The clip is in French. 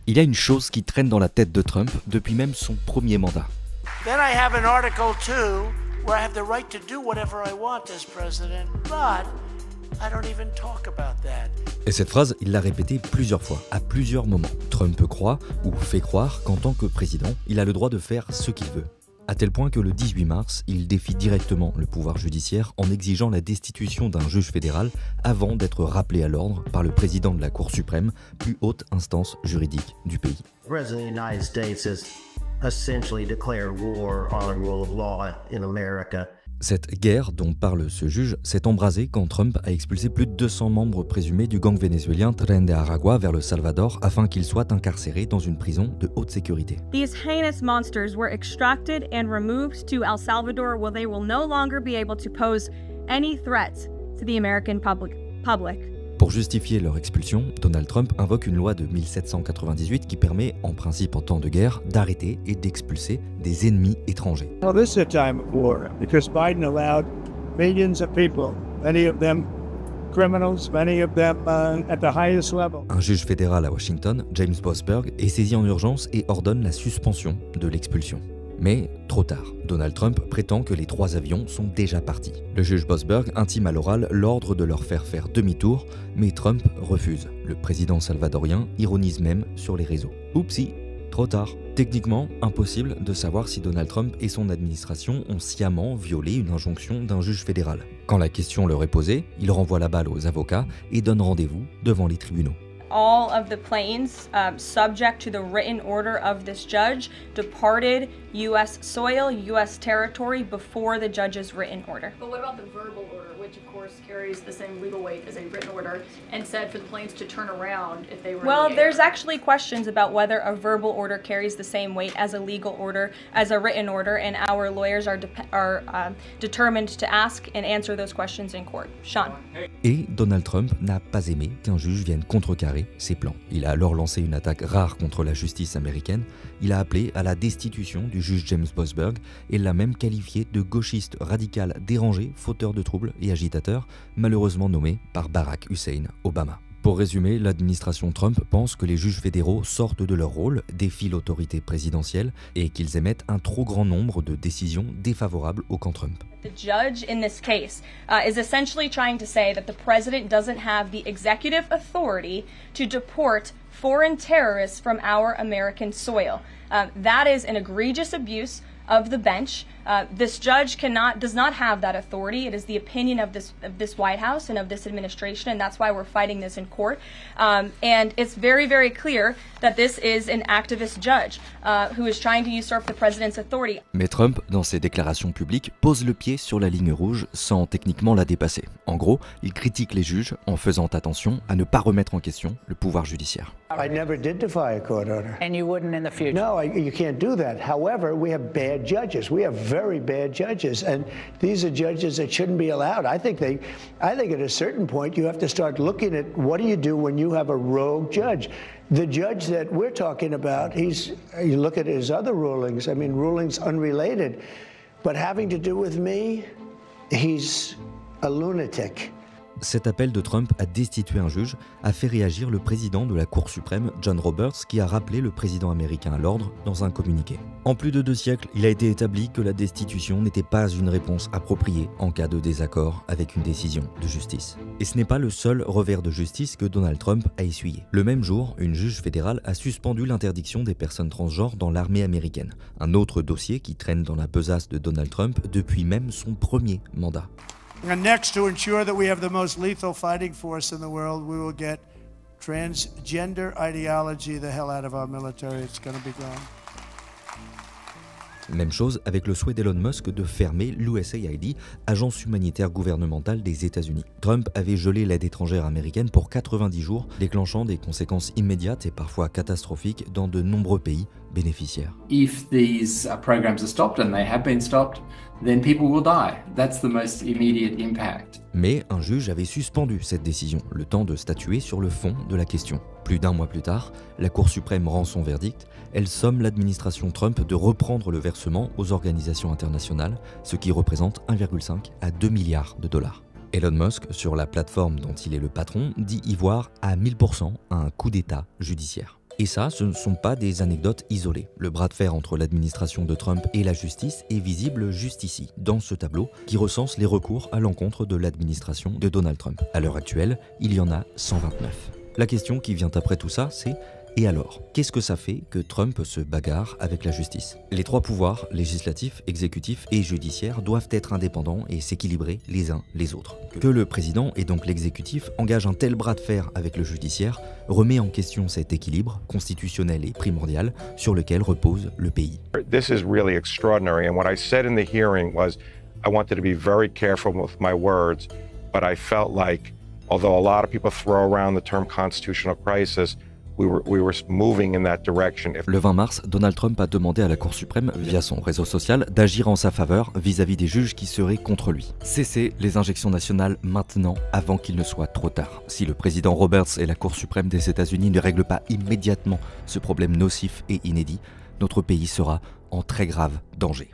Il y a une chose qui traîne dans la tête de Trump depuis même son premier mandat. Then I have an Article 2 where I have the right to do whatever I want as president, but I don't even talk about that. Et cette phrase, il l'a répétée plusieurs fois, à plusieurs moments. Trump croit ou fait croire qu'en tant que président, il a le droit de faire ce qu'il veut. À tel point que le 18 mars, il défie directement le pouvoir judiciaire en exigeant la destitution d'un juge fédéral avant d'être rappelé à l'ordre par le président de la Cour suprême, plus haute instance juridique du pays. The President of the United States has essentially declared war on the rule of law in America. Cette guerre dont parle ce juge s'est embrasée quand Trump a expulsé plus de 200 membres présumés du gang vénézuélien Tren de Aragua vers le Salvador afin qu'ils soient incarcérés dans une prison de haute sécurité. These heinous monsters were extracted and removed to El Salvador where they will no longer be able to pose any threats to the American public. Pour justifier leur expulsion, Donald Trump invoque une loi de 1798 qui permet, en principe en temps de guerre, d'arrêter et d'expulser des ennemis étrangers. Well, this is a time of war because Biden allowed millions of people, many of them criminals, many of them at the highest level. Un juge fédéral à Washington, James Boasberg, est saisi en urgence et ordonne la suspension de l'expulsion. Mais trop tard, Donald Trump prétend que les 3 avions sont déjà partis. Le juge Boasberg intime à l'oral l'ordre de leur faire demi-tour, mais Trump refuse. Le président salvadorien ironise même sur les réseaux. Oupsie, trop tard. Techniquement, impossible de savoir si Donald Trump et son administration ont sciemment violé une injonction d'un juge fédéral. Quand la question leur est posée, il renvoie la balle aux avocats et donne rendez-vous devant les tribunaux. All of the planes subject to the written order of this judge departed U.S. soil, U.S. territory before the judge's written order. But what about the verbal order, which of course carries the same legal weight as a written order, and said for the planes to turn around if they were Well, in the air? there's actually questions about whether a verbal order carries the same weight as a legal order, as a written order, and our lawyers are determined to ask and answer those questions in court. Sean. Et Donald Trump n'a pas aimé qu'un juge vienne contrecarrer ses plans. Il a alors lancé une attaque rare contre la justice américaine. Il a appelé à la destitution du juge James Boasberg et l'a même qualifié de gauchiste radical dérangé, fauteur de troubles et agitateur, malheureusement nommé par Barack Hussein Obama. Pour résumer, l'administration Trump pense que les juges fédéraux sortent de leur rôle, défient l'autorité présidentielle et qu'ils émettent un trop grand nombre de décisions défavorables au camp Trump. The judge in this case is essentially trying to say that the president doesn't have the executive authority to deport foreign terrorists from our American soil. That is an egregious abuse of the bench. This judge does not have that authority. It is the opinion of this White House and of this administration, and that's why we're fighting this in court. And it's very, very clear that this is an activist judge who is trying to usurp the president's authority. Mais Trump, dans ses déclarations publiques, pose le pied sur la ligne rouge sans techniquement la dépasser. En gros, il critique les juges en faisant attention à ne pas remettre en question le pouvoir judiciaire. I never did defy a court order. And you wouldn't in the future? No, you can't do that. However, we have bad judges. We have very bad judges, and these are judges that shouldn't be allowed. I think at a certain point you have to start looking at what do you do when you have a rogue judge. The judge that we're talking about, you look at his other rulings, I mean rulings unrelated, but having to do with me, he's a lunatic. Cet appel de Trump à destituer un juge a fait réagir le président de la Cour suprême, John Roberts, qui a rappelé le président américain à l'ordre dans un communiqué. En plus de 2 siècles, il a été établi que la destitution n'était pas une réponse appropriée en cas de désaccord avec une décision de justice. Et ce n'est pas le seul revers de justice que Donald Trump a essuyé. Le même jour, une juge fédérale a suspendu l'interdiction des personnes transgenres dans l'armée américaine. Un autre dossier qui traîne dans la besace de Donald Trump depuis même son premier mandat. And next, to ensure that we have the most lethal fighting force in the world, we will get transgender ideology the hell out of our military. It's going to be gone. Même chose avec le souhait d'Elon Musk de fermer l'USAID, agence humanitaire gouvernementale des États-Unis. Trump avait gelé l'aide étrangère américaine pour 90 jours, déclenchant des conséquences immédiates et parfois catastrophiques dans de nombreux pays bénéficiaires. If these programs are stopped, and they have been stopped, then people will die. That's the most immediate impact. Mais un juge avait suspendu cette décision, le temps de statuer sur le fond de la question. Plus d'1 mois plus tard, la Cour suprême rend son verdict. Elle somme l'administration Trump de reprendre le versement aux organisations internationales, ce qui représente 1,5 à 2 milliards de dollars. Elon Musk, sur la plateforme dont il est le patron, dit y voir à 1000% un coup d'État judiciaire. Et ça, ce ne sont pas des anecdotes isolées. Le bras de fer entre l'administration de Trump et la justice est visible juste ici, dans ce tableau qui recense les recours à l'encontre de l'administration de Donald Trump. À l'heure actuelle, il y en a 129. La question qui vient après tout ça, c'est et alors, qu'est-ce que ça fait que Trump se bagarre avec la justice? Les trois pouvoirs, législatif, exécutif et judiciaire, doivent être indépendants et s'équilibrer les uns les autres. Que le président et donc l'exécutif engagent un tel bras de fer avec le judiciaire remet en question cet équilibre constitutionnel et primordial sur lequel repose le pays. This is really extraordinary, and what I said in the hearing was I wanted to be very careful with my words, but I felt like, although a lot of people throw around the term constitutional crisis, we were moving in that direction. Le 20 mars, Donald Trump a demandé à la Cour suprême, via son réseau social, d'agir en sa faveur vis-à-vis des juges qui seraient contre lui. Cessez les injections nationales maintenant, avant qu'il ne soit trop tard. Si le président Roberts et la Cour suprême des États-Unis ne règlent pas immédiatement ce problème nocif et inédit, notre pays sera en très grave danger.